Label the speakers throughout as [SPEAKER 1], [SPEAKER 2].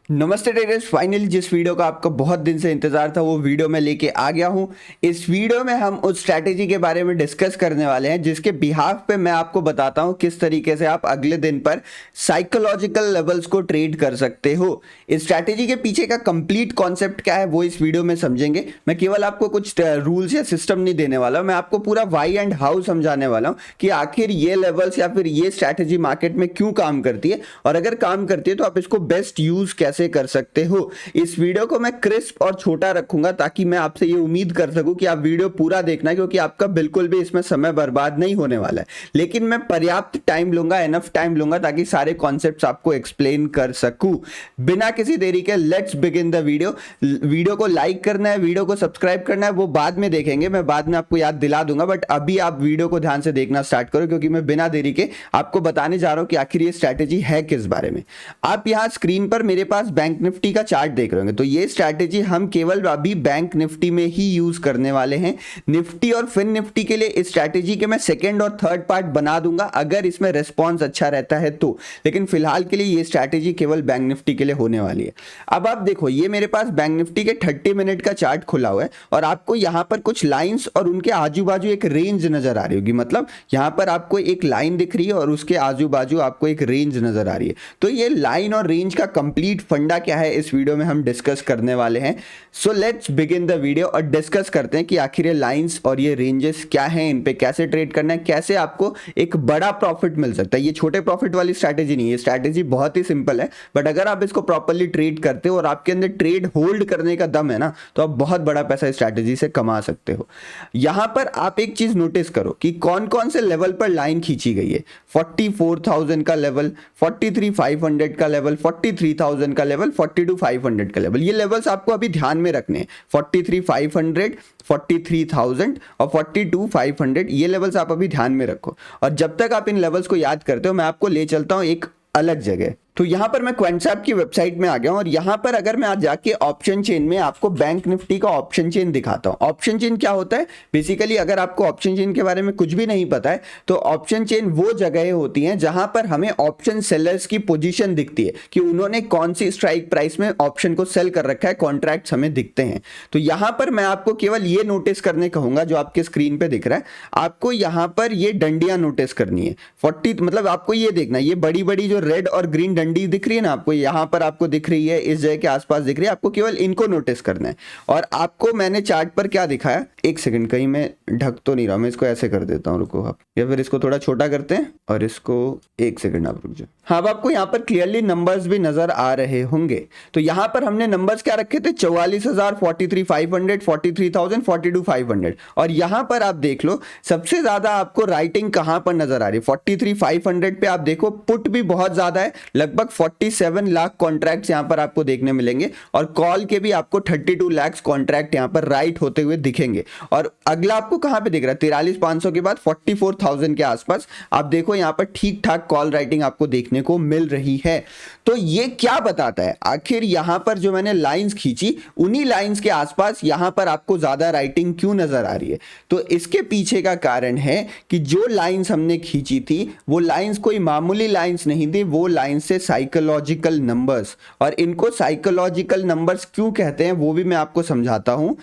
[SPEAKER 1] नमस्ते traders, finally जिस video का आपका बहुत दिन से इंतजार था वो वीडियो में लेके आ गया हूं। इस वीडियो में हम उस स्ट्रैटेजी के बारे में डिस्कस करने वाले हैं जिसके बिहाफ पे मैं आपको बताता हूं किस तरीके से आप अगले दिन पर साइकोलॉजिकल लेवल्स को ट्रेड कर सकते हो। इस स्ट्रैटेजी के पीछे का कंप्लीट कॉन्सेप्ट क्या है वो इस वीडियो में समझेंगे। मैं केवल आपको कुछ रूल्स या सिस्टम नहीं देने वाला, मैं आपको पूरा वाई एंड हाउ समझाने वाला हूं कि आखिर ये लेवल्स या फिर ये स्ट्रैटेजी मार्केट में क्यों काम करती है, और अगर काम करती है तो आप इसको बेस्ट यूज कैसे कर सकते हो। इस वीडियो को मैं क्रिस्प और छोटा रखूंगा ताकि मैं आपसे ये उम्मीद कर सकूं कि आप वीडियो पूरा देखना, क्योंकि आपका बिल्कुल भी इसमें समय बर्बाद नहीं होने वाला है। लेकिन मैं पर्याप्त टाइम लूंगा, एनफ टाइम लूंगा ताकि सारे कॉन्सेप्ट्स आपको एक्सप्लेन कर सकूं। बिना किसी देरी के let's begin the video. Video को लाइक करना है, वीडियो को सब्सक्राइब करना है, वो बाद में देखेंगे, मैं बाद में आपको याद दिला दूंगा। बट अभी आप वीडियो को ध्यान से देखना स्टार्ट करो, क्योंकि मैं बिना देरी के आपको बताने जा रहा हूं कि आखिर ये स्ट्रैटेजी है किस बारे में। आप यहां स्क्रीन पर मेरे पास बैंक निफ्टी का चार्ट देख रहे होंगे, तो ये स्ट्रैटेजी हम केवल अभी बैंक निफ्टी में ही यूज करने वाले हैं। निफ्टी और फिन निफ्टी के लिए इस स्ट्रैटेजी के मैं सेकंड और थर्ड पार्ट बना दूंगा अगर इसमें रिस्पॉन्स अच्छा रहता है तो, लेकिन फिलहाल के लिए ये स्ट्रैटेजी केवल बैंक निफ्टी के लिए होने वाली है। अब आप देखो, ये मेरे पास बैंक निफ्टी के 30 मिनट का चार्ट खुला हुआ है और आपको यहां पर कुछ लाइंस और उनके आजू बाजू एक रेंज नजर आ रही होगी। मतलब यहां पर आपको एक लाइन दिख रही है और उसके आजू बाजू आपको एक रेंज नजर आ रही है। तो ये लाइन और रेंज का कंप्लीट फंडा क्या है इस वीडियो में हम डिस्कस करने वाले हैं। So let's begin the video और डिस्कस करते हैं कि आखिर ये लाइंस और ये रेंजेस क्या हैं, इन पे कैसे ट्रेड करना है, कैसे आपको एक बड़ा प्रॉफिट मिल सकता है। ये छोटे प्रॉफिट वाली स्ट्रैटेजी नहीं है, ये स्ट्रैटेजी बहुत ही सिंपल है, बट अगर आप इसको प्रॉपर्ली ट्रेड करते हो और आपके अंदर ट्रेड होल्ड करने का दम है ना, तो आप बहुत बड़ा पैसा इस स्ट्रैटेजी से कमा सकते हो। यहां पर आप एक चीज नोटिस करो कि कौन कौन से लेवल पर लाइन खींची गई है। 44,000 का लेवल, 43,500 का लेवल, 43,000 का लेवल, 42,500 का लेवल। ये लेवल्स आपको अभी ध्यान में रखने हैं। 43,500, 43,000 और 42,500, ये लेवल्स आप अभी ध्यान में रखो। और जब तक आप इन लेवल्स को याद करते हो, मैं आपको ले चलता हूं एक अलग जगह। तो यहां पर मैं क्वेंट्सैप की वेबसाइट में आ गया हूं और यहां पर अगर मैं आज जाके ऑप्शन चेन में आपको बैंक निफ्टी का ऑप्शन चेन दिखाता हूं। ऑप्शन चेन क्या होता है? बेसिकली अगर आपको ऑप्शन चेन के बारे में कुछ भी नहीं पता है तो ऑप्शन चेन वो जगह होती हैं जहां पर हमें ऑप्शन सेलर्स की पोजीशन दिखती है कि उन्होंने कौन सी स्ट्राइक प्राइस में ऑप्शन को सेल कर रखा है, कॉन्ट्रैक्ट्स हमें दिखते हैं। तो यहां पर मैं आपको केवल ये नोटिस करने कहूंगा जो आपके स्क्रीन पे दिख रहा है। आपको यहां पर ये डंडियां नोटिस करनी है। 40 मतलब आपको ये देखना है, ये बड़ी बड़ी जो रेड और ग्रीन डंडी दिख रही है ना, आपको यहां पर आपको दिख रही है, इस जगह के आसपास दिख रही है, आपको केवल इनको नोटिस करना है। और आपको मैंने चार्ट पर क्या दिखाया, एक सेकंड, कहीं मैं ढक तो नहीं रहा, मैं इसको ऐसे कर देता हूं, रुको आप, या फिर इसको थोड़ा छोटा करते हैं और इसको, एक सेकंड आप रुक जाओ। हाँ, अब आपको यहां पर क्लियरली नंबर्स भी नजर आ रहे होंगे। तो यहां पर हमने नंबर्स क्या रखे थे, 44,000, 43,500, 43,000, 42,500। और यहां पर आप देख लो सबसे ज्यादा आपको राइटिंग कहां पर नजर आ रही है। 43,500 पे आप देखो पुट भी बहुत ज्यादा है, लगभग 47 लाख कॉन्ट्रैक्ट्स यहां पर आपको देखने मिलेंगे, और कॉल के भी आपको 32 लाख कॉन्ट्रैक्ट यहां पर राइट होते हुए दिखेंगे। और अगला आपको कहां पे दिख रहा है, 43,500 के बाद 44,000 के आसपास आप देखो यहां पर ठीक ठाक कॉल राइटिंग आपको देखने को मिल रही है। तो ये क्या बताता है, आखिर यहां पर जो मैंने लाइंस खींची उन्हीं लाइंस के आसपास यहां पर आपको ज्यादा राइटिंग क्यों नजर आ रही है? तो इसके पीछे का कारण है कि जो लाइंस हमने खींची थी वो लाइंस कोई मामूली लाइंस नहीं थी, वो लाइंस से साइकोलॉजिकल नंबर्स। और इनको साइकोलॉजिकल नंबर्स क्यों कहते हैं वो भी मैं आपको समझाता हूं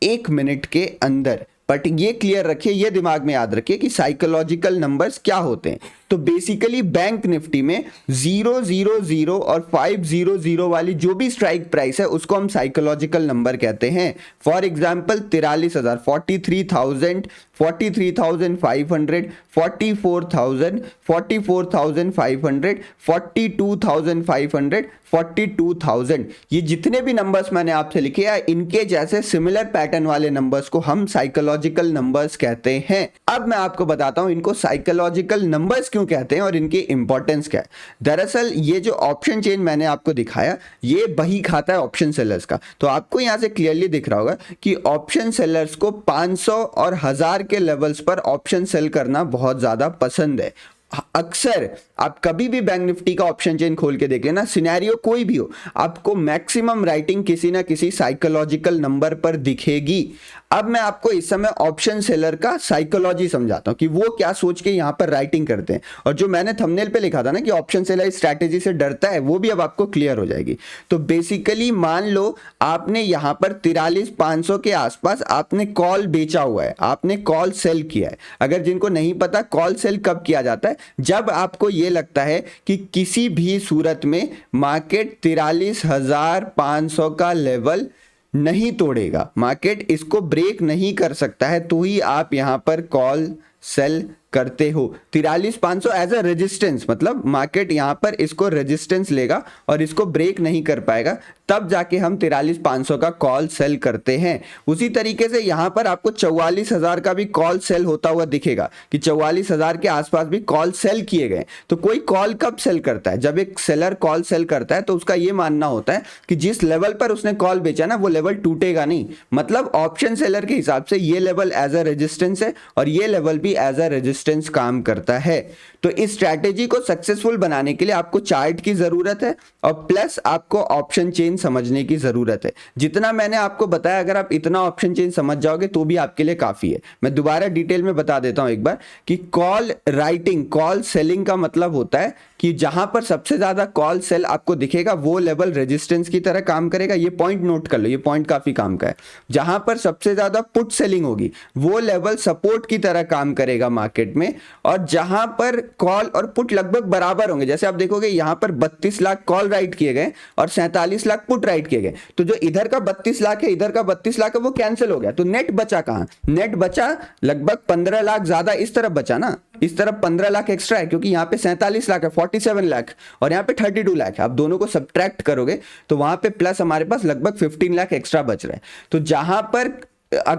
[SPEAKER 1] 1 मिनट के अंदर। बट ये क्लियर रखिए, ये दिमाग में याद रखिए कि साइकोलॉजिकल नंबर्स क्या होते हैं। तो बेसिकली बैंक निफ्टी में 000 और 500 वाली जो भी स्ट्राइक प्राइस है उसको हम साइकोलॉजिकल नंबर कहते हैं। फॉर एग्जांपल 43,000, 43,000, 43,500, 44,000, 44,500, 42,500, 42,000, ये जितने भी नंबर्स मैंने आपसे लिखे हैं इनके जैसे सिमिलर पैटर्न वाले नंबर्स को हम साइकोलॉजिकल नंबर्स कहते हैं। अब मैं आपको बताता हूं इनको साइकोलॉजिकल नंबर्स क्यों कहते हैं और इनकी इंपॉर्टेंस क्या है। दरअसल ये जो ऑप्शन चेन मैंने आपको दिखाया ये बही खाता है ऑप्शन सेलर्स का। तो आपको यहां से क्लियरली दिख रहा होगा कि ऑप्शन सेलर्स को 500 और 1000 के लेवल्स पर ऑप्शन सेल करना बहुत ज्यादा पसंद है। अक्सर आप कभी भी बैंक निफ्टी का ऑप्शन चेन खोल के देख लेना, सिनेरियो कोई भी हो, आपको मैक्सिमम राइटिंग किसी ना किसी साइकोलॉजिकल नंबर पर दिखेगी। अब मैं आपको इस समय ऑप्शन सेलर का साइकोलॉजी समझाता हूं कि वो क्या सोच के यहां पर राइटिंग करते हैं, और जो मैंने थंबनेल पे लिखा था ना कि ऑप्शन सेलर स्ट्रैटेजी से डरता है, वो भी अब आपको क्लियर हो जाएगी। तो बेसिकली मान लो आपने यहां पर 43,500 के आसपास आपने कॉल बेचा हुआ है, आपने कॉल सेल किया है। अगर जिनको नहीं पता कॉल सेल कब किया जाता है, जब आपको यह लगता है कि किसी भी सूरत में मार्केट 43,500 का लेवल नहीं तोड़ेगा, मार्केट इसको ब्रेक नहीं कर सकता है, तो ही आप यहां पर कॉल सेल करते हो। 43,500 एज अ रेजिस्टेंस, मतलब मार्केट यहां पर इसको रेजिस्टेंस लेगा और इसको ब्रेक नहीं कर पाएगा, तब जाके हम 43,500 का कॉल सेल करते हैं। उसी तरीके से यहां पर आपको 44,000 का भी कॉल सेल होता हुआ दिखेगा कि 44,000 के आसपास भी कॉल सेल किए गए। तो कोई कॉल कब सेल करता है? जब एक सेलर कॉल सेल करता है तो उसका यह मानना होता है कि जिस लेवल पर उसने कॉल बेचा ना, वो लेवल टूटेगा नहीं। मतलब ऑप्शन सेलर के हिसाब से ये लेवल एज अ रेजिस्टेंस है और ये लेवल भी एज अ रेजिस्टेंस काम करता है। तो इस स्ट्रैटेजी को सक्सेसफुल बनाने के लिए आपको चार्ट की जरूरत है और प्लस आपको ऑप्शन चेन समझने की जरूरत है। जितना मैंने आपको बताया, अगर आप इतना ऑप्शन चेन समझ जाओगे तो भी आपके लिए काफी है। मैं दोबारा डिटेल में बता देता हूं एक बार कि कॉल राइटिंग, कॉल सेलिंग का मतलब होता है कि जहां पर सबसे ज्यादा कॉल सेल आपको दिखेगा वो लेवल रेजिस्टेंस की तरह काम करेगा। ये पॉइंट नोट कर लो, ये पॉइंट काफी काम का है। जहां पर सबसे ज्यादा पुट सेलिंग होगी वो लेवल सपोर्ट की तरह काम करेगा मार्केट में। और जहां पर कॉल और पुट लगभग बराबर होंगे, जैसे आप देखोगे यहां पर 32 लाख कॉल राइट किए गए और 47 लाख पुट राइट किए गए, तो जो इधर का 32 लाख है, इधर का 32 लाख है, वो कैंसिल हो गया। तो नेट बचा कहां? नेट बचा लगभग 15 लाख ज्यादा इस तरफ बचा ना, इस तरफ 15 लाख एक्स्ट्रा है, क्योंकि यहां पे 47 लाख है, 47 लाख, और यहां पे 32 लाख है। आप दोनों को सब्ट्रैक्ट करोगे तो वहां पे प्लस हमारे पास लगभग 15 लाख एक्स्ट्रा बच रहा है। तो जहां पर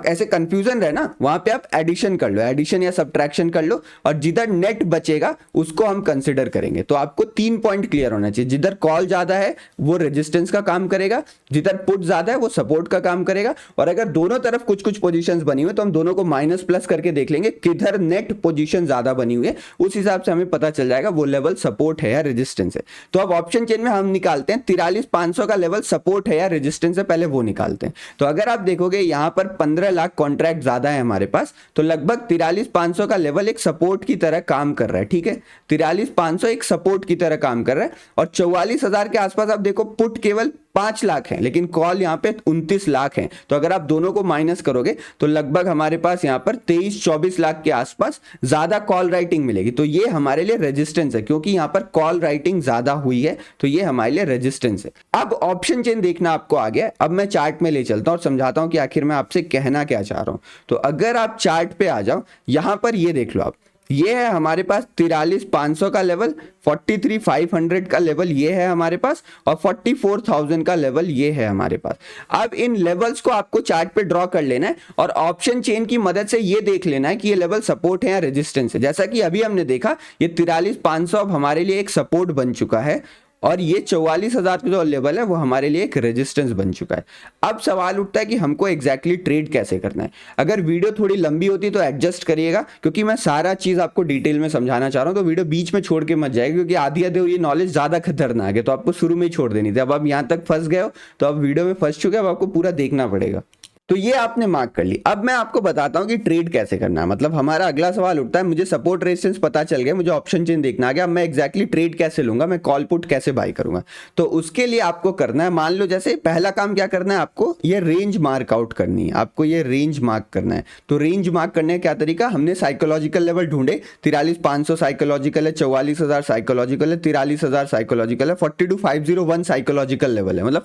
[SPEAKER 1] ऐसे कंफ्यूजन रहे ना, वहां पे आप एडिशन कर लो, एडिशन या सब्ट्रैक्शन कर लो, और जिधर नेट बचेगा उसको हम कंसिडर करेंगे। तो आपको 3 पॉइंट क्लियर होना चाहिए। जिधर कॉल ज्यादा है वो रेजिस्टेंस का काम करेगा, जिधर पुट ज्यादा है वो सपोर्ट का काम करेगा, और अगर दोनों तरफ कुछ कुछ पोजीशंस बनी हुई तो हम दोनों को माइनस प्लस करके देख लेंगे किधर नेट पोजीशन ज्यादा बनी हुई है, उस हिसाब से हमें पता चल जाएगा वो लेवल सपोर्ट है या रेजिस्टेंस है। तो अब ऑप्शन चेन में हम निकालते हैं 43,500 का लेवल सपोर्ट है या रेजिस्टेंस है, पहले वो निकालते हैं। तो अगर आप देखोगे यहां पर 15 लाख कॉन्ट्रैक्ट ज्यादा है हमारे पास, तो लगभग 43,500 का लेवल एक सपोर्ट की तरह काम कर रहा है। ठीक है, 43,500 एक सपोर्ट की तरह काम कर रहा है, और 44,000 के आसपास आप देखो पुट केवल 5 लाख है, लेकिन कॉल यहां पे 29 लाख है। तो अगर आप दोनों को माइनस करोगे तो लगभग हमारे पास यहां पर 23-24 लाख के आसपास ज्यादा कॉल राइटिंग मिलेगी। तो ये हमारे लिए रेजिस्टेंस है, क्योंकि यहां पर कॉल राइटिंग ज्यादा हुई है, तो ये हमारे लिए रेजिस्टेंस है। अब ऑप्शन चेन देखना आपको आ गया। अब मैं चार्ट में ले चलता हूं और समझाता हूं कि आखिर मैं आपसे कहना क्या चाह रहा हूं। तो अगर आप चार्ट पे आ जाओ, यहां पर ये देख लो आप, ये है हमारे पास 43,500 का लेवल, 43,500 का लेवल ये है हमारे पास, और 44,000 का लेवल ये है हमारे पास। अब इन लेवल्स को आपको चार्ट पे ड्रॉ कर लेना है और ऑप्शन चेन की मदद से ये देख लेना है कि ये लेवल सपोर्ट है या रेजिस्टेंस है। जैसा कि अभी हमने देखा, ये 43,500 अब हमारे लिए एक सपोर्ट बन चुका है, और ये 44,000 का जो लेवल है वो हमारे लिए एक रेजिस्टेंस बन चुका है। अब सवाल उठता है कि हमको एग्जैक्टली ट्रेड कैसे करना है। अगर वीडियो थोड़ी लंबी होती तो एडजस्ट करिएगा, क्योंकि मैं सारा चीज आपको डिटेल में समझाना चाह रहा हूं, तो वीडियो बीच में छोड़ के मत जाएगा, क्योंकि आधी आधी ये नॉलेज ज्यादा खतरनाक है, तो आपको शुरू में ही छोड़ देनी थी। अब आप यहां तक फंस गए हो तो अब वीडियो में फंस चुके हो, अब आपको पूरा देखना पड़ेगा। तो ये आपने मार्क कर ली। अब मैं आपको बताता हूं कि ट्रेड कैसे करना है। मतलब हमारा अगला सवाल उठता है, मुझे सपोर्ट रेजिस्टेंस पता चल गया, मुझे ऑप्शन चेन देखना आ गया, अब मैं एग्जैक्टली ट्रेड कैसे लूंगा, मैं कॉल पुट कैसे बाय करूंगा। तो उसके लिए आपको करना है, मान लो जैसे पहला काम क्या करना है, आपको ये रेंज मार्क आउट करनी है, आपको ये रेंज मार्क करना है। तो रेंज मार्क करने का क्या तरीका, हमने साइकोलॉजिकल लेवल ढूंढे, 43,500 साइकोलॉजिकल है, 44,000 साइकोलॉजिकल है, 43,000 साइकोलॉजिकल है, 42,501 साइकोलॉजिकल लेवल है, मतलब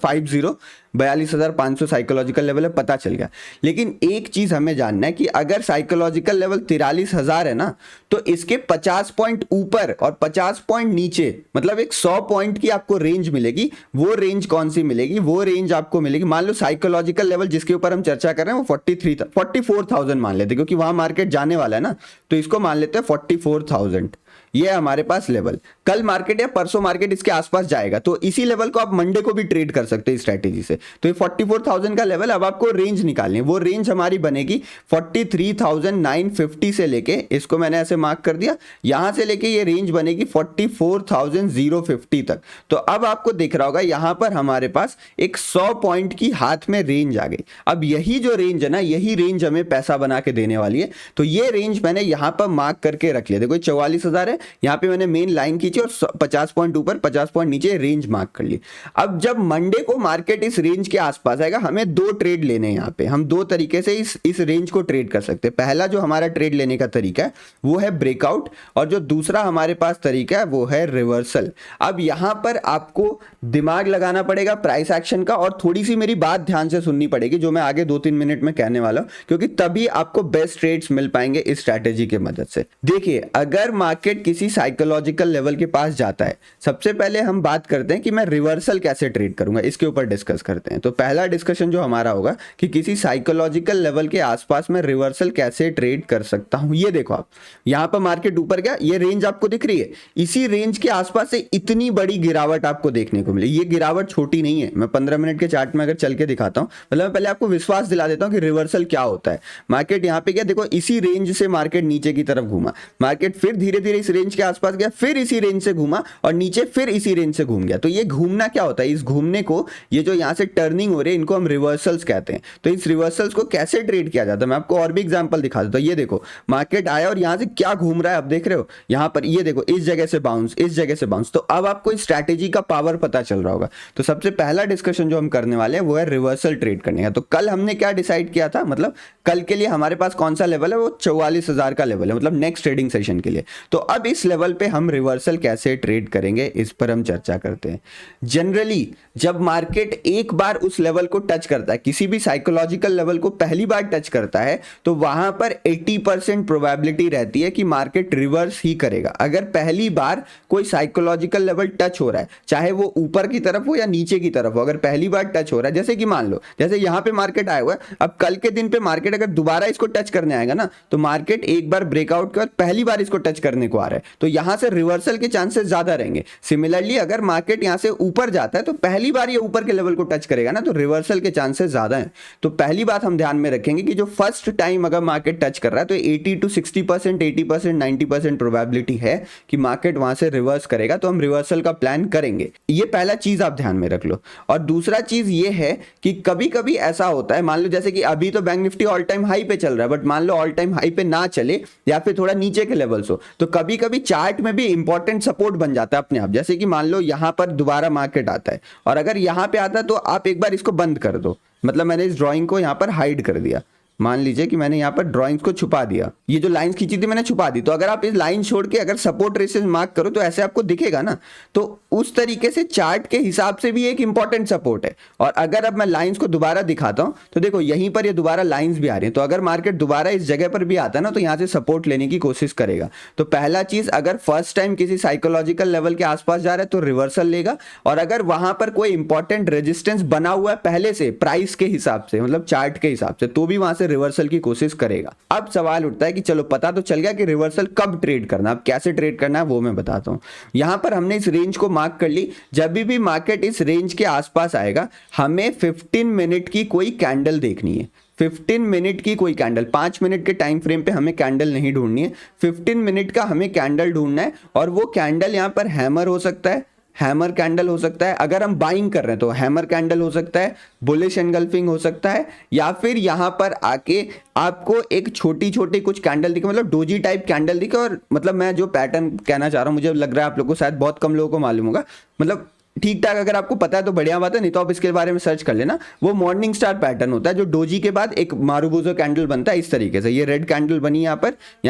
[SPEAKER 1] 42,500 साइकोलॉजिकल लेवल है, पता चल गया। लेकिन एक चीज हमें जानना है कि अगर साइकोलॉजिकल लेवल 43,000 है ना, तो इसके 50 पॉइंट ऊपर और 50 पॉइंट नीचे, मतलब एक 100 पॉइंट की आपको रेंज मिलेगी। वो रेंज कौन सी मिलेगी, वो रेंज आपको मिलेगी, मान लो साइकोलॉजिकल लेवल जिसके ऊपर हम चर्चा कर रहे हैं वो 44,000 मान लेते हैं, क्योंकि वहां मार्केट जाने वाला है ना, तो इसको मान लेते हैं 44,000। ये है हमारे पास लेवल। कल मार्केट या परसों मार्केट इसके आसपास जाएगा, तो इसी लेवल को आप मंडे को भी ट्रेड कर सकते हैं स्ट्रैटेजी से। तो ये 44,000 का लेवल, अब आपको रेंज निकालनी है। वो रेंज हमारी बनेगी 43,950 से लेके, इसको मैंने ऐसे मार्क कर दिया, यहां से लेके ये रेंज बनेगी 44,050 तक। तो अब आपको दिख रहा होगा यहां पर हमारे पास एक 100 पॉइंट की हाथ में रेंज आ गई। अब यही जो रेंज है ना, यही रेंज हमें पैसा बना के देने वाली है। तो ये रेंज मैंने यहां पर मार्क करके रख लिया। देखो 44,000 है, यहां पे मैंने मेन लाइन खींची और 50 पॉइंट ऊपर 50 पॉइंट नीचे रेंज मार्क कर ली। अब जब मंडे को मार्केट इस रेंज के आसपास आएगा, हमें दो ट्रेड लेने हैं। यहां पे हम दो तरीके से इस रेंज को ट्रेड कर सकते हैं। पहला जो हमारा ट्रेड लेने का तरीका है वो है ब्रेकआउट, और जो दूसरा हमारे पास तरीका है वो है रिवर्सल। अब यहां पर आपको दिमाग लगाना पड़ेगा प्राइस एक्शन का, और थोड़ी सी मेरी बात ध्यान से सुननी पड़ेगी जो मैं आगे 2-3 मिनट में कहने वाला हूं, क्योंकि तभी आपको बेस्ट ट्रेड्स मिल पाएंगे इस स्ट्रैटेजी की मदद से। देखिए, अगर मार्केट किसी साइकोलॉजिकल लेवल के पास जाता है, सबसे पहले हम बात करते हैं कि मैं रिवर्सल कैसे ट्रेड करूंगा, इसके ऊपर डिस्कस करते हैं। तो पहला डिस्कशन जो हमारा होगा कि किसी साइकोलॉजिकल लेवल के आसपास मैं रिवर्सल कैसे ट्रेड कर सकता हूं। ये देखो, आप यहां पर मार्केट ऊपर गया, ये रेंज आपको दिख रही है, इसी रेंज के आसपास से इतनी बड़ी गिरावट आपको देखने को मिली। ये गिरावट छोटी नहीं है। मैं 15 मिनट के चार्ट में अगर चल के दिखाता हूं, मतलब मैं पहले आपको विश्वास दिला देता हूं कि रिवर्सल क्या होता है। मार्केट यहां पे गया, देखो इसी रेंज से मार्केट नीचे की तरफ घूमा, मार्केट फिर धीरे धीरे इस रेंज के आसपास गया, फिर इसी रेंज से घूमा और नीचे फिर इसी रेंज से घूम गया। तो ये घूमना क्या होता है, इस घूमने को, ये जो यहां से टर्निंग हो रही है, इनको हम रिवर्सल्स कहते हैं। तो इस रिवर्सल्स को कैसे ट्रेड किया जाता है मैं आपको और भी एग्जांपल दिखा देता हूं। ये देखो, मार्केट आया और यहां से क्या घूम रहा है, आप देख रहे हो यहां पर, ये देखो इस जगह से बाउंस, इस जगह से बाउंस। तो अब आपको इस स्ट्रैटेजी का पावर पता चल रहा होगा। तो सबसे पहला डिस्कशन जो हम करने वाले हैं वो है रिवर्सल ट्रेड करने का। तो कल हमने क्या डिसाइड किया था, मतलब कल के लिए हमारे पास कौन सा लेवल है, वो 44,000 का लेवल है, मतलब नेक्स्ट ट्रेडिंग सेशन के लिए। तो अब इस लेवल पे हम रिवर्सल कैसे ट्रेड करेंगे, इस पर हम चर्चा करते हैं। जनरली जब मार्केट एक बार उस लेवल को टच करता है, किसी भी साइकोलॉजिकल लेवल को पहली बार टच करता है, तो वहां पर 80% प्रोबेबिलिटी रहती है कि मार्केट रिवर्स ही करेगा। अगर पहली बार कोई साइकोलॉजिकल लेवल टच हो रहा है, चाहे वो ऊपर की तरफ हो या नीचे की तरफ हो, अगर पहली बार टच हो रहा है, जैसे कि मान लो जैसे यहां पे मार्केट आया हुआ है, अब कल के दिन पे मार्केट अगर दोबारा इसको टच करने आएगा ना, तो मार्केट एक बार ब्रेकआउट कर पहली बार इसको टच करने को आ रहा है, तो यहां से रिवर्सल के चांसेस ज्यादा रहेंगे। सिमिलरली अगर मार्केट यहां से ऊपर जाता है, तो पहली बार ये ऊपर के लेवल को टच करेगा ना, तो रिवर्सल के चांसेस ज्यादा हैं। तो पहली बात हम ध्यान में रखेंगे कि जो फर्स्ट टाइम अगर मार्केट टच कर रहा है, तो 80 to 60%, 80%, 90% प्रोबेबिलिटी है कि मार्केट वहां से रिवर्स करेगा। तो हम रिवर्सल का प्लान करेंगे, ये पहला चीज आप ध्यान में रख लो। और दूसरा चीज ये है कि कभी कभी ऐसा होता है, मान लो जैसे कि अभी तो bank Nifty all time high पे चल रहा है, बट मान लो ऑल टाइम हाई पे ना चले या फिर थोड़ा नीचे के लेवल्स हो, तो कभी कभी चार्ट में भी इंपॉर्टेंट सपोर्ट बन जाता है अपने आप। जैसे कि मान लो यहां पर दोबारा मार्केट आता है, और अगर यहां पे आता है तो आप एक बार इसको बंद कर दो, मतलब मैंने इस ड्राइंग को यहां पर हाइड कर दिया, मान लीजिए कि मैंने यहां पर ड्राइंग्स को छुपा दिया, ये जो लाइंस खींची थी मैंने छुपा दी। तो अगर आप इस लाइन छोड़ के अगर सपोर्ट रेसिस मार्क करो तो ऐसे आपको दिखेगा ना, तो उस तरीके से चार्ट के हिसाब से भी एक इंपॉर्टेंट सपोर्ट है। और अगर अब मैं लाइंस को दोबारा दिखाता हूं, तो देखो यहीं पर ये दोबारा लाइंस भी आ रही हैं। तो अगर मार्केट दोबारा इस जगह पर भी आता है ना, तो यहां से सपोर्ट लेने की कोशिश करेगा। तो पहला चीज, अगर फर्स्ट टाइम किसी साइकोलॉजिकल लेवल के आसपास जा रहा है तो रिवर्सल लेगा, और अगर वहां पर कोई इंपॉर्टेंट रेजिस्टेंस बना हुआ है पहले से प्राइस के हिसाब से, मतलब चार्ट के हिसाब से, तो भी वहां से रिवर्सल की कोशिश करेगा। अब सवाल उठता है कि चलो पता तो चल गया कि रिवर्सल कब ट्रेड करना, अब कैसे ट्रेड करना है वो मैं बताता हूं। यहां पर हमने इस रेंज को मार्क कर ली, जब भी मार्केट इस रेंज के आसपास आएगा, हमें 15 मिनट की कोई कैंडल देखनी है। 15 मिनट की कोई कैंडल, 5 मिनट के टाइम फ्रेम पे हमें कैंडल नहीं ढूंढनी है, 15 मिनट का हमें कैंडल ढूंढना है। और वो कैंडल यहां पर हैमर हो सकता है, हैमर कैंडल हो सकता है, अगर हम बाइंग कर रहे हैं तो हैमर कैंडल हो सकता है, बुलिश एनगल्फिंग हो सकता है, या फिर यहां पर आके आपको एक छोटी छोटी कुछ कैंडल दिखे, मतलब डोजी टाइप कैंडल दिखे। और मतलब मैं जो पैटर्न कहना चाह रहा हूं, मुझे लग रहा है आप लोगों को शायद बहुत कम लोगों को मालूम होगा, मतलब ठीक ठाक अगर आपको पता है तो बढ़िया बात है, नहीं तो आप इसके बारे में सर्च कर लेना। वो मॉर्निंग स्टार पैटर्न होता है, जो डोजी के बाद एक मारुबुजो कैंडल बनता है इस तरीके से। ये रेड कैंडल बनी यहाँ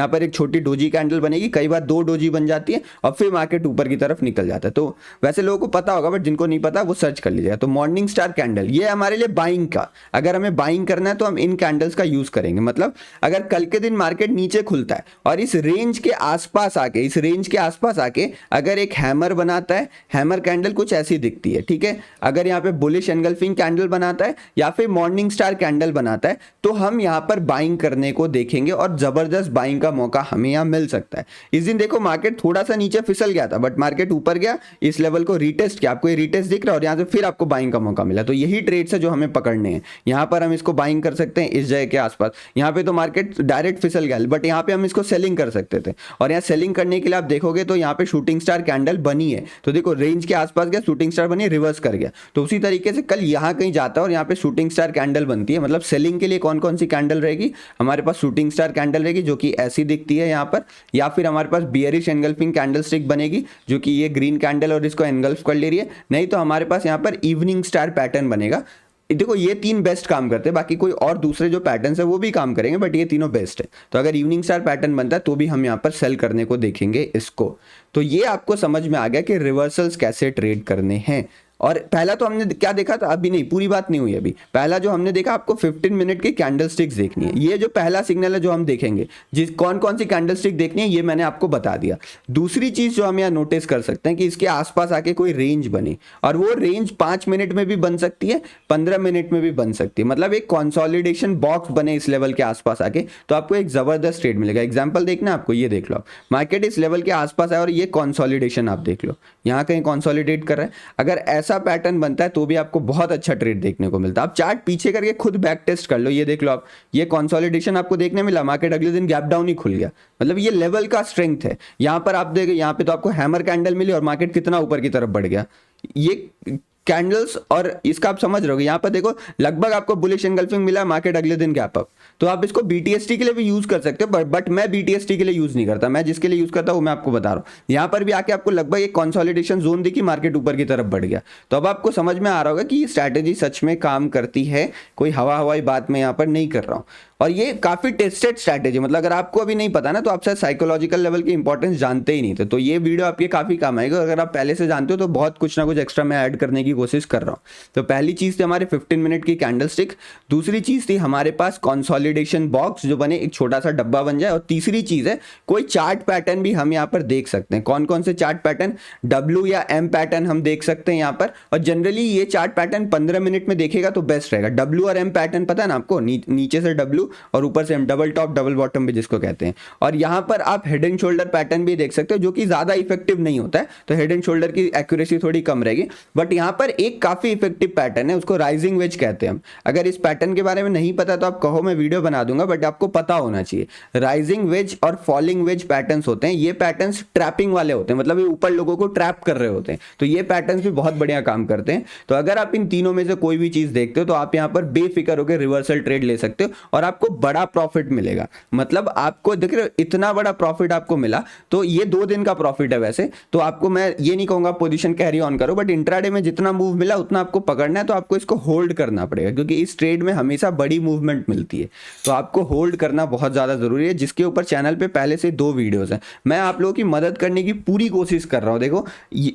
[SPEAKER 1] पर एक छोटी डोजी कैंडल बनेगी, कई बार 2 डोजी बन जाती है, और फिर मार्केट ऊपर की तरफ निकल जाता है। तो वैसे लोगों को पता होगा, बट जिनको नहीं पता वो सर्च कर लीजिएगा। तो मॉर्निंग स्टार कैंडल ये हमारे लिए बाइंग का, अगर हमें बाइंग करना है तो हम इन कैंडल्स का यूज करेंगे। मतलब अगर कल के दिन मार्केट नीचे खुलता है और इस रेंज के आसपास आके अगर एक हैमर बनाता है, हैमर कैंडल कुछ ऐसी दिखती है, ठीक है। अगर यहाँ पे बुलिश एनगल्फिंग कैंडल बनाता है या फिर मॉर्निंग स्टार कैंडल बनाता है तो हम यहाँ पर बाइंग करने को देखेंगे और जबरदस्त बाइंग का मौका हमें यहाँ मिल सकता है। इस दिन देखो मार्केट थोड़ा सा नीचे फिसल गया था बट मार्केट ऊपर गया, इस लेवल को रीटेस्ट किया, आपको ये रीटेस्ट दिख रहा है और यहाँ से फिर आपको बाइंग का मौका मिला। तो यही ट्रेड्स है जो हमें पकड़ने हैं। यहाँ पर हम इसको बाइंग कर सकते हैं इस जगह के आसपास। यहाँ पे तो मार्केट डायरेक्ट फिसल गया बट यहाँ पे हम इसको सेलिंग कर सकते थे और यहाँ सेलिंग करने के लिए आप देखोगे तो यहाँ पे शूटिंग स्टार कैंडल बनी है, तो देखो रेंज के आसपास गया, शूटिंग स्टार बनी, रिवर्स कर गया। तो उसी तरीके से कल यहाँ कहीं जाता है और यहाँ पे शूटिंग स्टार कैंडल बनती है। मतलब सेलिंग के लिए कौन कौन सी कैंडल रहेगी, हमारे पास शूटिंग स्टार कैंडल रहेगी जो कि ऐसी दिखती है यहाँ पर, या फिर हमारे पास बियरिश एनगल्फिंग कैंडल स्टिक बनेगी जो कि ये ग्रीन कैंडल और इसको एनगल्फ कर ले रही है, नहीं तो हमारे पास यहाँ पर इवनिंग स्टार पैटर्न बनेगा। देखो ये तीन बेस्ट काम करते हैं, बाकी कोई और दूसरे जो पैटर्न्स है वो भी काम करेंगे बट ये तीनों बेस्ट है। तो अगर इवनिंग स्टार पैटर्न बनता है तो भी हम यहाँ पर सेल करने को देखेंगे इसको। तो ये आपको समझ में आ गया कि रिवर्सल्स कैसे ट्रेड करने हैं। और पहला तो हमने क्या देखा था, अभी नहीं, पूरी बात नहीं हुई अभी। पहला जो हमने देखा, आपको 15 मिनट की कैंडल स्टिक्स देखनी है। ये जो पहला सिग्नल है जो हम देखेंगे, जिस कौन कौन सी कैंडल स्टिक देखनी है ये मैंने आपको बता दिया। दूसरी चीज जो हम यहाँ नोटिस कर सकते हैं कि इसके आसपास आके कोई रेंज बनी और वो रेंज 5 मिनट में भी बन सकती है, 15 मिनट में भी बन सकती है। मतलब एक कंसोलिडेशन बॉक्स बने इस लेवल के आसपास आके तो आपको एक जबरदस्त ट्रेड मिलेगा। एग्जाम्पल देखना आपको, ये देख लो, मार्केट इस लेवल के आसपास है और ये कंसोलिडेशन आप देख लो, यहाँ कहीं कंसोलिडेट कर रहा है। अगर ऐसा पैटर्न बनता है तो भी आपको बहुत अच्छा ट्रेड देखने को मिलता है। आप चार्ट पीछे करके खुद बैक टेस्ट कर लो, ये देख लो आप, ये कंसोलिडेशन आपको देखने मिला, मार्केट अगले दिन गैप डाउन ही खुल गया। मतलब ये लेवल का स्ट्रेंथ है। यहाँ पर आप देखो, यहाँ पे तो आपको हैमर कैंडल मिली और मार्केट कितना ऊपर की तरफ बढ़ गया। ये कैंडल्स और इसका आप समझ रहे हो, यहाँ पर देखो लगभग आपको बुलिश एनगल्फिंग मिला, मार्केट अगले दिन गैप अप। तो आप इसको बीटीएसटी के लिए भी यूज कर सकते हो बट मैं बीटीएसटी के लिए यूज नहीं करता। मैं जिसके लिए यूज करता हूँ वो मैं आपको बता रहा हूँ। यहाँ पर भी आके आपको लगभग एक कंसोलिडेशन जोन दिखी, मार्केट ऊपर की तरफ बढ़ गया। तो अब आपको समझ में आ रहा होगा कि ये स्ट्रैटेजी सच में काम करती है, कोई हवाई बात मैं यहाँ पर नहीं कर रहा हूँ। और ये काफी टेस्टेड स्ट्रैटेजी, मतलब अगर आपको अभी नहीं पता ना तो आप शायद साइकोलॉजिकल लेवल की इंपॉर्टेंस जानते ही नहीं थे। तो ये वीडियो आपके काफी काम आएगा। अगर आप पहले से जानते हो तो बहुत कुछ ना कुछ एक्स्ट्रा मैं ऐड करने की कोशिश कर रहा हूँ। तो पहली चीज थी हमारे 15 मिनट की कैंडल स्टिक, दूसरी चीज थी हमारे पास कंसोलिडेशन बॉक्स जो बने, एक छोटा सा डब्बा बन जाए, और तीसरी चीज है कोई चार्ट पैटर्न भी हम यहाँ पर देख सकते हैं। कौन कौन से चार्ट पैटर्न, W या M पैटर्न हम देख सकते हैं यहाँ पर। और जनरली ये चार्ट पैटर्न 15 मिनट में देखेगा तो बेस्ट रहेगा। W और M पैटर्न पता है ना आपको, नीचे से W और ऊपर से M, double top double bottom भी जिसको कहते हैं। और यहाँ पर आप हेड एंड शोल्डर पैटर्न भी देख सकते हो जो कि ज्यादा इफेक्टिव नहीं होता है, तो हेड एंड शोल्डर की एक्यूरेसी थोड़ी कम रहेगी। बट यहाँ पर एक काफी इफेक्टिव पैटर्न है, उसको राइजिंग वेज कहते हैं हम। अगर इस पैटर्न के बारे में नहीं पता तो आप कहो, मैं वीडियो बना दूंगा, बट आपको पता होना चाहिए। राइजिंग वेज और फॉलिंग वेज पैटर्न्स होते हैं। ये पैटर्न्स ट्रैपिंग वाले होते हैं, मतलब ये ऊपर लोगों को ट्रैप कर रहे होते हैं। तो ये पैटर्न्स भी बहुत बढ़िया काम करते हैं। तो अगर आप इन तीनों में से कोई भी चीज देखते हो तो आप यहाँ पर बेफिक्र होकर रिवर्सल ट्रेड ले सकते हो और आपको बड़ा प्रॉफिट मिलेगा। मतलब आपको देख रहे हो इतना बड़ा प्रॉफिट आपको मिला, तो ये 2 दिन का प्रॉफिट है वैसे तो। आपको मैं ये नहीं कहूंगा पोजीशन कैरी ऑन करो, बट इंट्राडे में जितना मूव मिला उतना आपको पकड़ना है। तो आपको इसको होल्ड करना पड़ेगा क्योंकि इस ट्रेड में हमेशा बड़ी मूवमेंट मिलती है, तो आपको होल्ड करना बहुत ज्यादा जरूरी है। जिसके ऊपर चैनल पे पहले से 2 वीडियोस हैं, मैं आप लोगों की मदद करने की पूरी कोशिश कर रहा हूं। देखो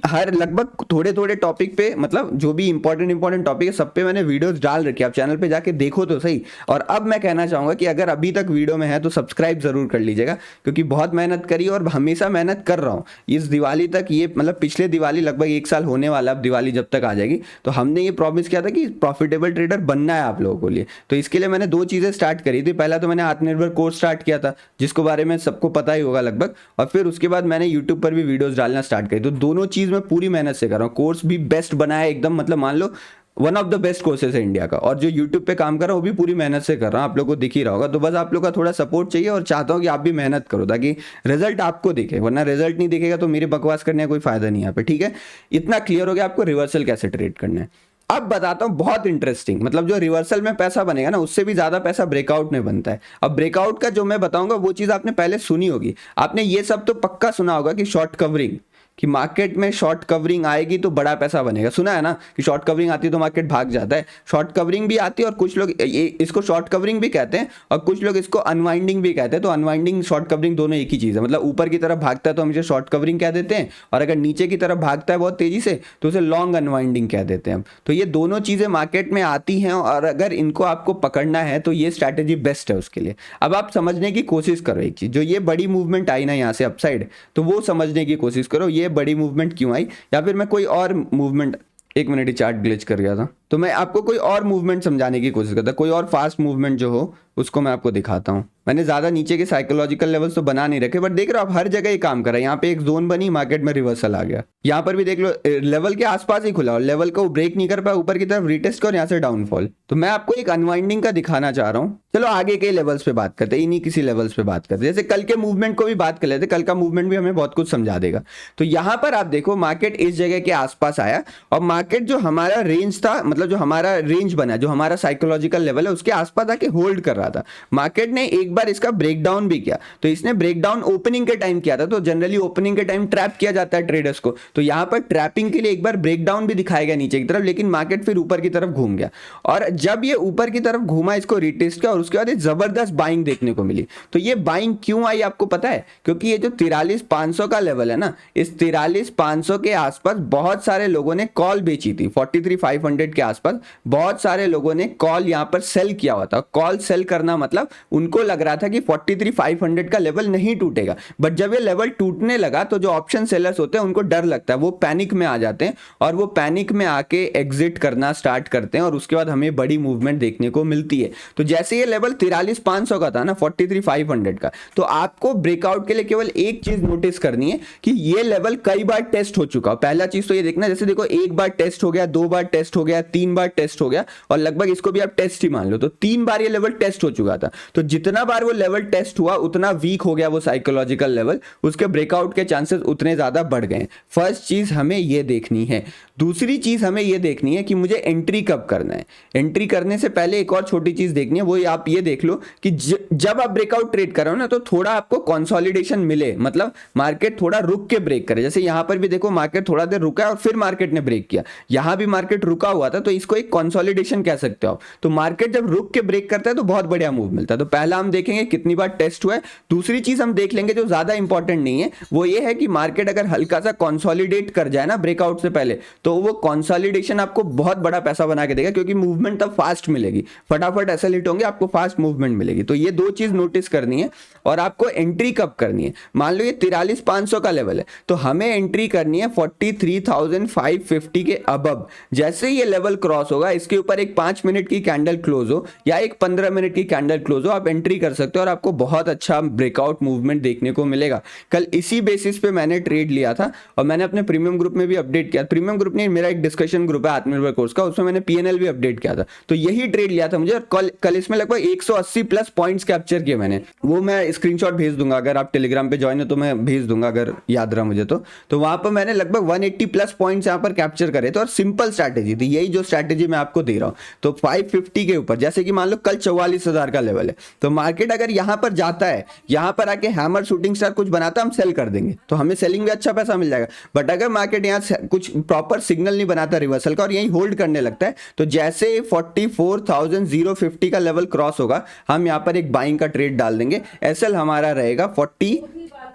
[SPEAKER 1] हर लगभग थोड़े थोड़े टॉपिक पे, मतलब जो भी इंपॉर्टेंट टॉपिक है सब पे मैंने वीडियोस डाल रखी है, आप चैनल पे जाके देखो तो सही। और अब मैं कहना चाहूंगा कि अगर अभी तक वीडियो में है तो सब्सक्राइब जरूर कर लीजिएगा, क्योंकि बहुत मेहनत करी और हमेशा मेहनत कर रहा हूँ। इस दिवाली तक, ये मतलब पिछले दिवाली लगभग 1 साल होने वाला, अब दिवाली जब तक आ जाएगी तो हमने ये प्रॉमिस किया था कि प्रॉफिटेबल ट्रेडर बनना है आप लोगों के लिए। तो इसके लिए मैंने 2 चीजें स्टार्ट करी थी। पहला तो मैंने आत्मनिर्भर कोर्स स्टार्ट किया था, जिसको बारे में सबको पता ही होगा लगभग, और फिर उसके बाद मैंने यूट्यूब पर भी वीडियोस डालना स्टार्ट करी। तो दोनों चीज मैं पूरी मेहनत से कर रहा हूँ। कोर्स भी बेस्ट बनाया एकदम, मतलब मान लो one of the best courses है इंडिया का, और जो यूट्यूब पे काम कर रहा हूँ वो भी पूरी मेहनत से कर रहा हूँ, आप लोगों को दिख ही रहा होगा। तो बस आप लोग का थोड़ा सपोर्ट चाहिए और चाहता हूँ कि आप भी मेहनत करो ताकि रिजल्ट आपको दिखे, वरना रिजल्ट नहीं दिखेगा तो मेरे बकवास करने का कोई फायदा नहीं यहाँ पे, ठीक है। इतना क्लियर हो गया आपको रिवर्सल कैसे ट्रेड करना है। अब बताता हूँ बहुत इंटरेस्टिंग, मतलब जो रिवर्सल में पैसा बनेगा ना उससे भी ज्यादा पैसा ब्रेकआउट में बनता है। अब ब्रेकआउट का जो मैं बताऊंगा वो चीज आपने पहले सुनी होगी, आपने ये सब तो पक्का सुना होगा कि शॉर्ट कवरिंग, कि मार्केट में शॉर्ट कवरिंग आएगी तो बड़ा पैसा बनेगा। सुना है ना कि शॉर्ट कवरिंग आती है तो मार्केट भाग जाता है। शॉर्ट कवरिंग भी आती है और कुछ लोग इसको शॉर्ट कवरिंग भी कहते हैं और कुछ लोग इसको अनवाइंडिंग भी कहते हैं। तो अनवाइंडिंग शॉर्ट कवरिंग दोनों एक ही चीज़ है, मतलब ऊपर की तरफ भागता है तो हम इसे शॉर्ट कवरिंग कह देते हैं, और अगर नीचे की तरफ भागता है बहुत तेजी से तो उसे लॉन्ग अनवाइंडिंग कह देते हैं हम। तो ये दोनों चीज़ें मार्केट में आती हैं और अगर इनको आपको पकड़ना है तो ये स्ट्रैटेजी बेस्ट है उसके लिए। अब आप समझने की कोशिश करो एक चीज़, जो ये बड़ी मूवमेंट आई ना यहाँ से अपसाइड, तो वो समझने की कोशिश करो। ये ये बड़ी मूवमेंट क्यों आई, या फिर मैं कोई और मूवमेंट, एक मिनट, चार्ट ग्लिच कर गया था, तो मैं आपको कोई और मूवमेंट समझाने की कोशिश करता, कोई और फास्ट मूवमेंट जो हो उसको मैं आपको दिखाता हूँ। मैंने ज़्यादा नीचे के साइकोलॉजिकल लेवल्स तो बना नहीं रखे, बट देख रहे हो आप हर जगह ही काम कर रहा है। यहाँ पे एक जोन बनी, मार्केट में रिवर्सल आ गया, यहाँ पर भी देख लो लेवल के आसपास ही खुला और लेवल को ब्रेक नहीं कर पाया, ऊपर की तरफ रीटेस्ट और यहाँ से डाउनफॉल। तो मैं आपको एक अनवाइंडिंग का दिखाना चाह रहा हूँ। चलो आगे के लेवल्स पे बात करते हैं, इन्हीं किसी लेवल्स पे बात करते हैं। जैसे कल के मूवमेंट को भी बात कर लेते, कल का मूवमेंट भी हमें बहुत कुछ समझा देगा। तो यहाँ पर आप देखो मार्केट इस जगह के आसपास आया और मार्केट जो हमारा रेंज था, मतलब जो हमारा रेंज बना, जो हमारा साइकोलॉजिकल लेवल है उसके आसपास आके होल्ड कर रहा था। मार्केट ने एक बार इसका ब्रेकडाउन भी किया, तो इसने ब्रेकडाउन ओपनिंग के टाइम किया था, तो जनरली ओपनिंग के टाइम ट्रैप किया जाता है ट्रेडर्स को। तो यहां पर ट्रैपिंग के लिए एक बार ब्रेकडाउन भी दिखाया गया नीचे की तरफ, लेकिन मार्केट फिर ऊपर की तरफ घूम गया और जब ये ऊपर की तरफ घूमा इसको रिटेस्ट किया और उसके बाद जबरदस्त बाइंग देखने को मिली। तो ये बाइंग क्यों आई आपको पता है? क्योंकि ये जो 43,500 का लेवल है ना, इस 43,500 के आसपास बहुत सारे लोगों ने कॉल बेची थी। 43,500 के आसपास बहुत सारे लोगों ने कॉल यहां पर सेल किया हुआ था। कॉल सेल करना मतलब उनको लग रहा था कि 43,500 का लेवल नहीं टूटेगा, बट जब ये लेवल टूटने लगा तो जो ऑप्शन सेलर्स होते हैं उनको डर लगता है, वो पैनिक में आ जाते हैं और वो पैनिक में आके एग्जिट करना स्टार्ट करते हैं और उसके बाद हमें बड़ी मूवमेंट देखने को मिलती है। तो जैसे ये लेवल 43,500 का था ना, 43,500 का, तो आपको ब्रेकआउट के लिए केवल एक चीज नोटिस करनी है कि ये लेवल कई बार टेस्ट हो चुका। पहला चीज तो ये देखना, जैसे देखो एक बार टेस्ट हो गया, 2 बार टेस्ट हो गया, 3 बार टेस्ट हो गया और लगभग इसको भी आप टेस्ट ही मान लो, तो 3 बार ये लेवल टेस्ट हो चुका था। तो जितना बार वो लेवल टेस्ट हुआ उतना वीक हो गया वो साइकोलॉजिकल लेवल, उसके ब्रेकआउट के चांसेस उतने ज्यादा बढ़ गए। फर्स्ट चीज हमें ये देखनी है। दूसरी चीज हमें ये देखनी है कि मुझे एंट्री कब करना है। एंट्री करने से पहले एक और छोटी चीज देखनी है, वो आप ये देख लो कि जब आप ब्रेकआउट ट्रेड कर रहे हो ना, तो थोड़ा आपको कंसोलिडेशन मिले, मतलब मार्केट थोड़ा रुक के ब्रेक करे। जैसे यहां पर भी देखो मार्केट थोड़ा देर रुका और फिर मार्केट ने ब्रेक किया, यहां भी मार्केट रुका हुआ था, तो इसको एक कंसोलिडेशन कह सकते हो। तो मार्केट जब रुक के ब्रेक करता है तो बहुत बढ़िया मूव मिलता है। तो पहला हम देखेंगे कितनी बार टेस्ट हुआ है। दूसरी चीज हम देख लेंगे जो ज्यादा इंपॉर्टेंट नहीं है, वो ये है कि मार्केट अगर हल्का सा कंसोलिडेट कर जाए ना ब्रेकआउट से पहले, तो वो कंसोलिडेशन आपको बहुत बड़ा पैसा बना के देगा, क्योंकि मूवमेंट तब फास्ट मिलेगी, फटाफट ऐसे हिट होंगे, आपको फास्ट मूवमेंट मिलेगी। तो ये दो चीज नोटिस करनी है। और आपको एंट्री कब करनी है? मान लो ये 43,500 का लेवल है, तो हमें एंट्री करनी है 43,550 के अबव। जैसे ये लेवल क्रॉस होगा, इसके ऊपर एक 5 मिनट की कैंडल क्लोज हो या एक 15 मिनट की कैंडल क्लोज हो, आप एंट्री कर सकते हो और आपको बहुत अच्छा ब्रेकआउट मूवमेंट देखने को मिलेगा। कल इसी बेसिस पे मैंने ट्रेड लिया था और मैंने अपने प्रीमियम ग्रुप में भी अपडेट किया। प्रीमियम ग्रुप नहीं, मेरा एक डिस्कशन ग्रुप है आत्मनिर्भर कोर्स का, उसमें मैंने पीएनएल भी अपडेट किया था। तो यही ट्रेड लिया था मुझे और कल इसमें लगभग 180 प्लस पॉइंट्स कैप्चर किए मैंने। वो मैं स्क्रीनशॉट भेज दूंगा, अगर आप टेलीग्राम पे ज्वाइन हो तो मैं भेज दूंगा, अगर याद रहा मुझे तो वहां पर मैंने लगभग 180 प्लस पॉइंट्स यहां पर कैप्चर करे थे और सिंपल स्ट्रैटेजी थी, यही जो स्ट्रैटेजी मैं आपको दे रहा हूं। तो 550 के ऊपर, जैसे कि मान लो कल 44,000 का लेवल है, तो मार्केट अगर यहां पर जाता है, यहां पर आके हैमर शूटिंग स्टार कुछ बनाता, हम सेल कर देंगे, तो हमें सेलिंग में अच्छा पैसा मिल जाएगा। बट अगर मार्केट यहां कुछ प्रॉपर सिग्नल नहीं बनाता रिवर्सल का और यहीं होल्ड करने लगता है, तो जैसे 44,050 का लेवल क्रॉस होगा, हम यहां पर एक बाइंग का ट्रेड डाल देंगे। एसएल हमारा रहेगा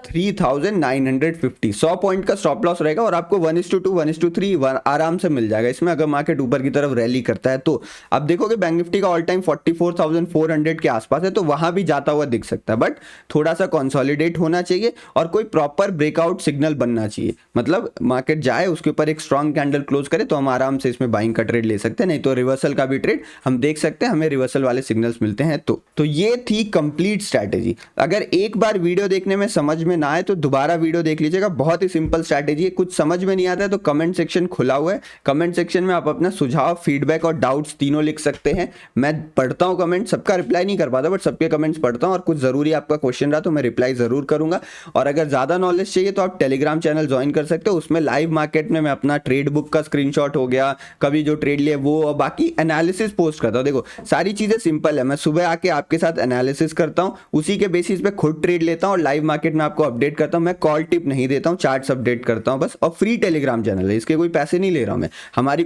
[SPEAKER 1] 43,950, 100 पॉइंट का स्टॉप लॉस रहेगा और आपको 1:2 1:3 आराम से मिल जाएगा इसमें, अगर मार्केट ऊपर की तरफ रैली करता है। तो अब देखोगे बैंक निफ्टी का ऑल टाइम 44,400 के आसपास है, तो वहां भी जाता हुआ दिख सकता है, बट थोड़ा सा कंसोलिडेट होना चाहिए और कोई प्रॉपर ब्रेकआउट सिग्नल बनना चाहिए, मतलब मार्केट जाए उसके ऊपर एक स्ट्रॉन्ग कैंडल क्लोज करे तो हम आराम से इसमें बाइंग का ट्रेड ले सकते हैं। नहीं तो रिवर्सल का भी ट्रेड हम देख सकते हैं, हमें रिवर्सल वाले सिग्नल्स मिलते हैं। तो ये थी कंप्लीट स्ट्रैटेजी। अगर एक बार वीडियो देखने में समझ में ना आए तो दोबारा वीडियो देख लीजिएगा, बहुत ही सिंपल स्ट्रैटेजी है। कुछ समझ में नहीं आता है तो कमेंट सेक्शन खुला हुआ है, कमेंट सेक्शन में आप अपना सुझाव, फीडबैक और डाउट्स तीनों लिख सकते हैं। मैं पढ़ता हूं कमेंट, सबका रिप्लाई नहीं कर पाता बट सबके कमेंट्स पढ़ता हूं और कुछ जरूरी आपका क्वेश्चन रहा तो मैं रिप्लाई जरूर करूंगा। और अगर ज्यादा नॉलेज चाहिए तो आप टेलीग्राम चैनल ज्वाइन कर सकते हो, उसमें लाइव मार्केट में मैं अपना ट्रेड बुक का स्क्रीनशॉट हो गया, कभी जो ट्रेड लिए वो, और बाकी एनालिसिस पोस्ट करता हूं। देखो सारी चीजें सिंपल है, मैं सुबह आके आपके साथ एनालिसिस करता हूं, उसी के बेसिस पे खुद ट्रेड लेता हूं और लाइव मार्केट में आपको अपडेट करता हूं। मैं कॉल टिप नहीं देता हूं, चार्ट्स अपडेट करता हूं बस। और फ्री टेलीग्राम चैनल है, इसके कोई पैसे नहीं ले रहा हूं मैं। हमारी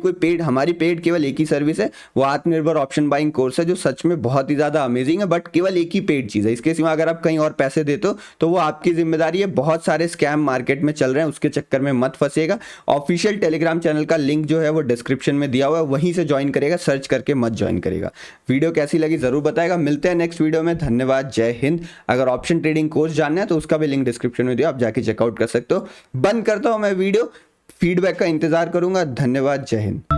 [SPEAKER 1] पेड केवल एक ही सर्विस है, वो आत्मनिर्भर ऑप्शन बाइंग कोर्स है, जो सच में बहुत ही ज्यादा अमेजिंग है, बट केवल एक ही पेड चीज है। इसके सिवा अगर आप कहीं और पैसे देते हो तो वो आपकी जिम्मेदारी है। बहुत सारे स्कैम मार्केट में चल रहे हैं, उसके चक्कर में मत फंसेगा। ऑफिशियल टेलीग्राम चैनल का लिंक जो है वो डिस्क्रिप्शन में दिया हुआ है, वहीं से ज्वाइन करेगा, सर्च करके मत ज्वाइन करेगा। वीडियो कैसी लगी जरूर बताएगा। मिलते हैं नेक्स्ट वीडियो में। धन्यवाद, जय हिंद। अगर ऑप्शन ट्रेडिंग कोर्स जानना है तो उसका भी लिंक लिंक डिस्क्रिप्शन में दिया, आप जाके चेकआउट कर सकते हो। बंद करता हूँ मैं वीडियो, फीडबैक का इंतजार करूंगा। धन्यवाद, जय हिंद।